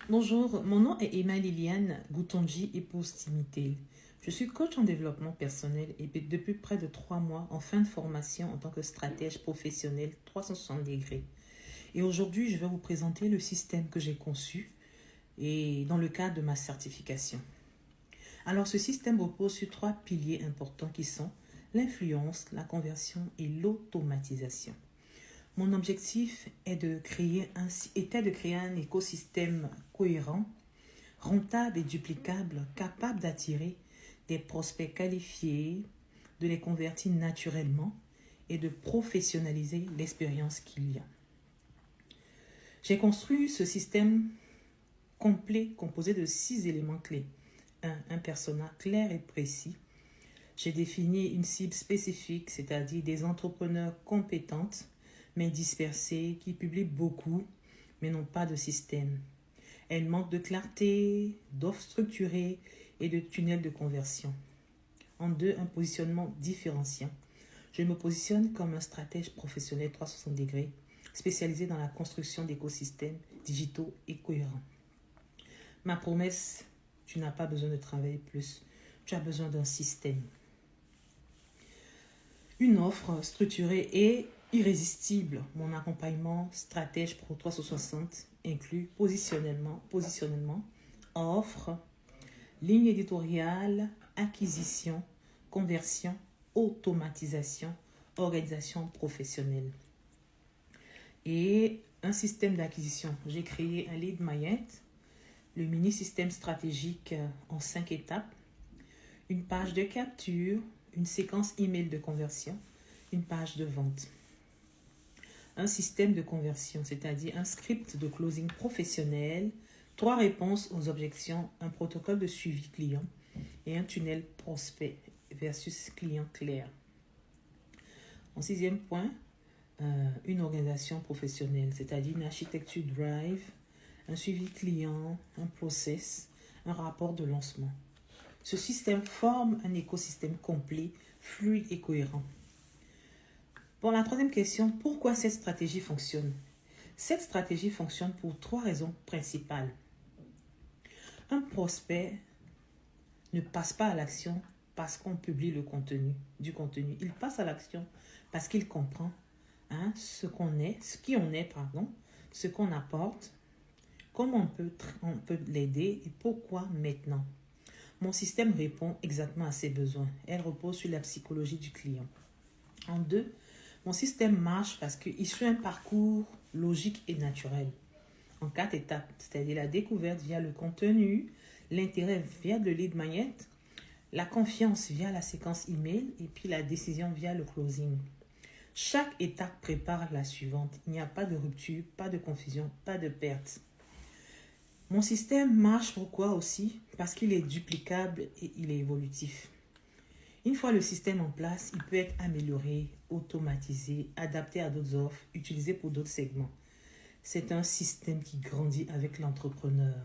Bonjour, mon nom est Emma Liliane Goutonji, épouse Timitel. Je suis coach en développement personnel et depuis près de 3 mois en fin de formation en tant que stratège professionnel 360 degrés. Et aujourd'hui, je vais vous présenter le système que j'ai conçu et dans le cadre de ma certification. Alors, ce système repose sur 3 piliers importants qui sont l'influence, la conversion et l'automatisation. Mon objectif était de créer un écosystème cohérent, rentable et duplicable, capable d'attirer des prospects qualifiés, de les convertir naturellement et de professionnaliser l'expérience qu'il y a. J'ai construit ce système complet composé de 6 éléments clés. Un persona clair et précis. J'ai défini une cible spécifique, c'est-à-dire des entrepreneurs compétentes mais dispersées, qui publient beaucoup, mais n'ont pas de système. Elles manquent de clarté, d'offres structurées et de tunnels de conversion. En deux, un positionnement différenciant. Je me positionne comme un stratège professionnel 360 degrés, spécialisé dans la construction d'écosystèmes digitaux et cohérents. Ma promesse, tu n'as pas besoin de travailler plus, tu as besoin d'un système. Une offre structurée et irrésistible. Mon accompagnement stratège pro 360 inclut positionnement, offre, ligne éditoriale, acquisition, conversion, automatisation, organisation professionnelle. Et un système d'acquisition. J'ai créé un lead magnet, le mini-système stratégique en 5 étapes, une page de capture, une séquence email de conversion, une page de vente. Un système de conversion, c'est-à-dire un script de closing professionnel, 3 réponses aux objections, un protocole de suivi client et un tunnel prospect versus client clair. En 6e point, une organisation professionnelle, c'est-à-dire une architecture drive, un suivi client, un process, un rapport de lancement. Ce système forme un écosystème complet, fluide et cohérent. Pour la 3e question, pourquoi cette stratégie fonctionne? Cette stratégie fonctionne pour 3 raisons principales. Un prospect ne passe pas à l'action parce qu'on publie du contenu. Il passe à l'action parce qu'il comprend ce qui on est, ce qu'on apporte, comment on peut l'aider et pourquoi maintenant. Mon système répond exactement à ses besoins. Elle repose sur la psychologie du client. En 2, mon système marche parce qu'il suit un parcours logique et naturel. En 4 étapes, c'est-à-dire la découverte via le contenu, l'intérêt via le lead magnet, la confiance via la séquence email et puis la décision via le closing. Chaque étape prépare la suivante. Il n'y a pas de rupture, pas de confusion, pas de perte. Mon système marche pourquoi aussi? Parce qu'il est duplicable et il est évolutif. Une fois le système en place, il peut être amélioré, automatisé, adapté à d'autres offres, utilisé pour d'autres segments. C'est un système qui grandit avec l'entrepreneur.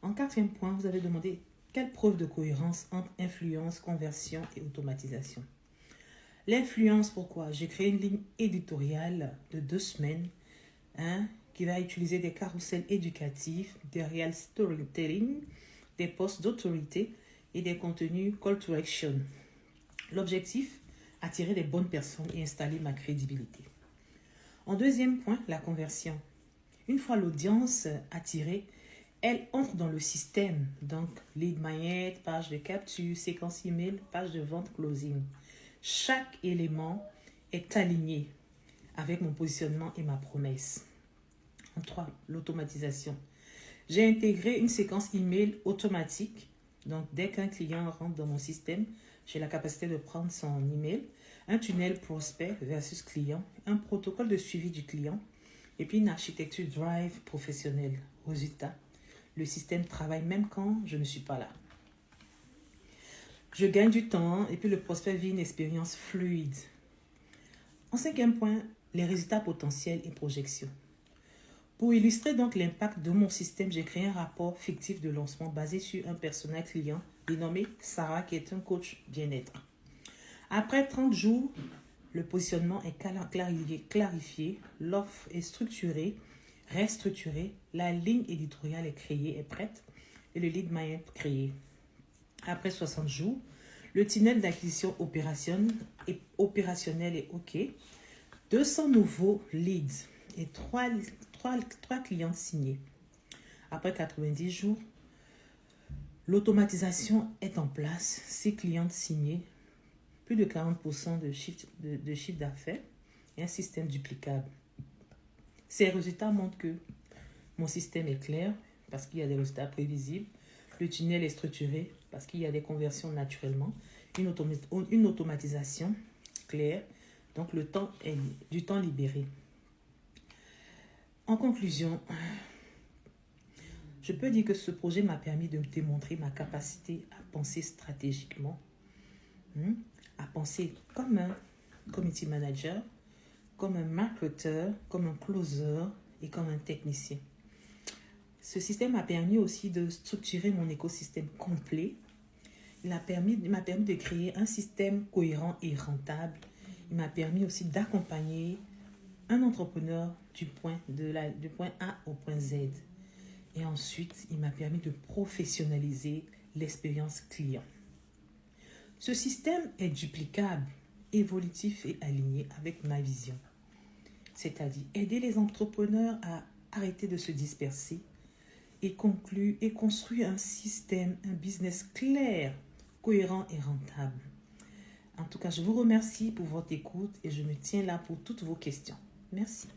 En 4e point, vous avez demandé quelle preuve de cohérence entre influence, conversion et automatisation. L'influence, pourquoi? J'ai créé une ligne éditoriale de 2 semaines qui va utiliser des carousels éducatifs, des real storytelling, des posts d'autorité et des contenus call to action. L'objectif, attirer les bonnes personnes et installer ma crédibilité. En 2e point, la conversion. Une fois l'audience attirée, elle entre dans le système. Donc, lead magnet, page de capture, séquence email, page de vente, closing. Chaque élément est aligné avec mon positionnement et ma promesse. En 3, l'automatisation. J'ai intégré une séquence email automatique. Donc, dès qu'un client rentre dans mon système, j'ai la capacité de prendre son email, un tunnel prospect versus client, un protocole de suivi du client et puis une architecture drive professionnelle. Résultat, le système travaille même quand je ne suis pas là. Je gagne du temps et puis le prospect vit une expérience fluide. En 5e point, les résultats potentiels et projections. Pour illustrer donc l'impact de mon système, j'ai créé un rapport fictif de lancement basé sur un personnage client dénommé Sarah qui est un coach bien-être. Après 30 jours, le positionnement est clarifié, l'offre est structurée, restructuré, la ligne éditoriale est créée, est prête et le lead magnet créé. Après 60 jours, le tunnel d'acquisition opérationnel est OK. 200 nouveaux leads et 3 clients signés. Après 90 jours, l'automatisation est en place. 6 clients signés, plus de 40% de chiffre d'affaires et un système duplicable. Ces résultats montrent que mon système est clair parce qu'il y a des résultats prévisibles. Le tunnel est structuré parce qu'il y a des conversions naturellement. Une automatisation claire. Donc, du temps libéré. En conclusion, je peux dire que ce projet m'a permis de démontrer ma capacité à penser stratégiquement, à penser comme un community manager, comme un marketeur, comme un closer et comme un technicien. Ce système m'a permis aussi de structurer mon écosystème complet. Il m'a permis de créer un système cohérent et rentable. Il m'a permis aussi d'accompagner un entrepreneur du point A au point Z. Et ensuite, il m'a permis de professionnaliser l'expérience client. Ce système est duplicable, évolutif et aligné avec ma vision. C'est-à-dire aider les entrepreneurs à arrêter de se disperser et construire un système, un business clair, cohérent et rentable. En tout cas, je vous remercie pour votre écoute et je me tiens là pour toutes vos questions. Merci.